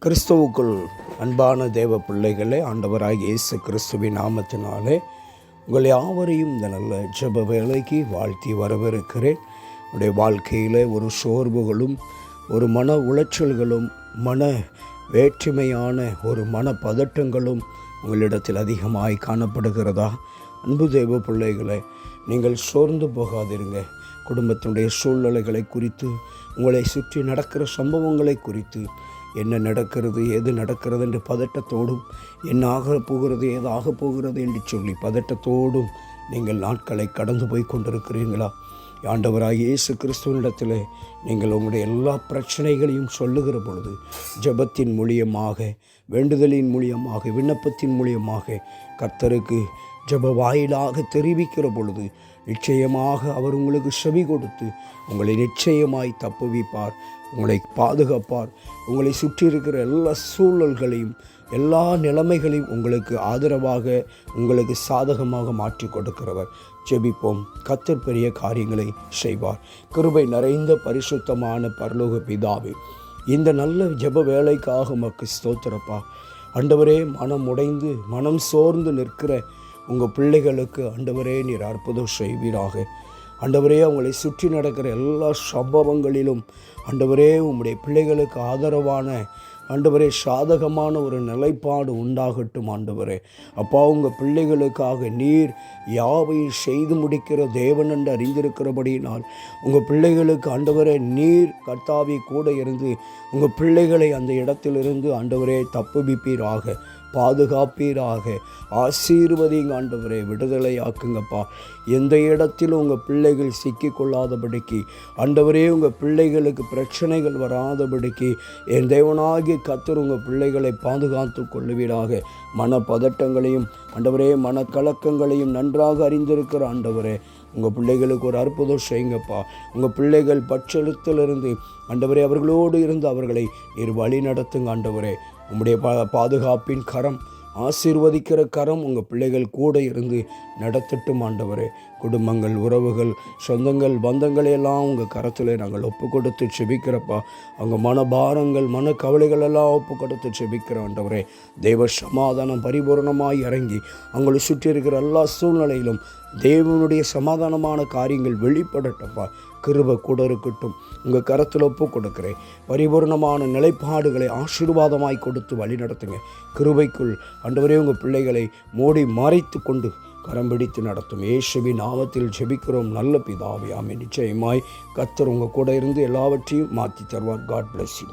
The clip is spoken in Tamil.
கிறிஸ்துவுக்குள் அன்பான தேவ பிள்ளைகளே, ஆண்டவராகிய இயேசு கிறிஸ்துவின் நாமத்தினாலே உங்கள் யாவரையும் இந்த நல்ல ஜெப வேளைக்கு வாழ்த்தி வரவிருக்கிறேன். உடைய வாழ்க்கையில் ஒரு சோர்வுகளும் ஒரு மன உளைச்சல்களும் மன வேற்றுமையான ஒரு மன பதட்டங்களும் உங்களிடத்தில் அதிகமாய் காணப்படுகிறதா? அன்பு தேவ பிள்ளைகளை, நீங்கள் சோர்ந்து போகாதிருங்க. குடும்பத்தினுடைய சூழ்நிலைகளை குறித்து, உங்களை சுற்றி நடக்கிற சம்பவங்களை குறித்து, என்ன நடக்கிறது ஏது நடக்கிறது என்று பதட்டத்தோடும், என்ன ஆகப் போகிறது ஏது ஆகப் போகிறது என்று சொல்லி பதட்டத்தோடும் நீங்கள் நாட்களை கடந்து போய் கொண்டிருக்கிறீர்களா? ஆண்டவராகிய இயேசு கிறிஸ்துவனிடத்தில் நீங்கள் உங்களுடைய எல்லா பிரச்சனைகளையும் சொல்லுகிற பொழுது, ஜெபத்தின் மூலியமாக, வேண்டுதலின் மூலியமாக, விண்ணப்பத்தின் மூலியமாக கர்த்தருக்கு ஜெப வாயிலாக தெரிவிக்கிற பொழுது நிச்சயமாக அவர் உங்களுக்கு செவி கொடுத்து உங்களை நிச்சயமாய் தப்புவிப்பார், உங்களை பாதுகாப்பார். உங்களை சுற்றி இருக்கிற எல்லா சூழல்களையும் எல்லா நிலைமைகளையும் உங்களுக்கு ஆதரவாக, உங்களுக்கு சாதகமாக மாற்றி கொடுக்கிறவர். ஜெபிப்போம். கர்த்தர் பெரிய காரியங்களை செய்வார். கிருபை நிறைந்த பரிசுத்தமான பரலோக பிதாவே, இந்த நல்ல ஜெப வேலைக்காக உமக்கு ஸ்தோத்திரப்பா. ஆண்டவரே, மனம் உடைந்து மனம் சோர்ந்து நிற்கிற உங்கள் பிள்ளைகளுக்கு ஆண்டவரே நீர் அற்புதம் செய்வீராக. ஆண்டவரே, அவங்களை சுற்றி நடக்கிற எல்லா சம்பவங்களிலும் ஆண்டவரே உம்முடைய பிள்ளைகளுக்கு ஆதரவான ஆண்டவரே சாதகமான ஒரு நிலைப்பாடு உண்டாகட்டும். ஆண்டவரே அப்பா, உங்கள் பிள்ளைகளுக்காக நீர் யாவையும் செய்து முடிக்கிற தேவன் என்று அறிந்திருக்கிறபடியினால் உங்கள் பிள்ளைகளுக்கு ஆண்டவரே நீர் கர்த்தாவே கூட இருந்து உங்கள் பிள்ளைகளை அந்த இடத்திலிருந்து ஆண்டவரே தப்புவிப்பீராக, பாதுகாப்பீராக, ஆசீர்வதிங்க ஆண்டவரே, விடுதலை ஆக்குங்கப்பா. எந்த இடத்திலும் உங்கள் பிள்ளைகள் சிக்கிக்கொள்ளாதபடிக்கு ஆண்டவரே, உங்கள் பிள்ளைகளுக்கு பிரச்சனைகள் வராதபடிக்கு என் தேவனாகிய கர்த்தர் உங்கள் பிள்ளைகளை பாதுகாத்து கொள்ளுவீராக. மன பதட்டங்களையும் ஆண்டவரே மனக்கலக்கங்களையும் நன்றாக அறிந்திருக்கிற ஆண்டவரே, உங்கள் பிள்ளைகளுக்கு ஒரு அற்புதம் செய்யுங்கப்பா. உங்கள் பிள்ளைகள் பட்சத்திலிருந்து ஆண்டவரே அவர்களோடு இருந்து அவர்களை நீர் வழி நடத்துங்க ஆண்டவரே. உம்முடைய பாதுகாப்பின் கரம், ஆசீர்வதிக்கிற கரம் உங்கள் பிள்ளைகள் கூட இருந்து நடத்தட்டும் ஆண்டவரே. குடும்பங்கள், உறவுகள், சொந்தங்கள், பந்தங்களை எல்லாம் உங்கள் கரத்தில் நாங்கள் ஒப்பு கொடுத்து செபிக்கிறப்பா. அவங்க மனபாரங்கள், மன கவலைகள் எல்லாம் ஒப்பு கொடுத்து செபிக்கிற ஆண்டவரே. தெய்வ சமாதானம் பரிபூர்ணமாய் இறங்கி அவங்களை சுற்றி இருக்கிற எல்லா சூழ்நிலையிலும் தேவனுடைய சமாதானமான காரியங்கள் வெளிப்படட்டப்பா. கிருபை கூட இருக்கட்டும். உங்கள் கரத்தில் ஒப்பு கொடுக்கிறேன். பரிபூர்ணமான நிலைப்பாடுகளை ஆசீர்வாதமாய் கொடுத்து வழி நடத்துங்க. கிருபைக்குள் ஆண்டவரே உங்கள் பிள்ளைகளை மூடி மறைத்து கொண்டு கரம் பிடித்து நடத்தும். இயேசுவின் நாமத்தில் ஜெபிக்கிறோம் நல்ல பிதாவே, ஆமென். நிச்சயமாய் கர்த்தர் உங்கள் கூட இருந்து எல்லாவற்றையும் மாற்றி தருவார். God bless you.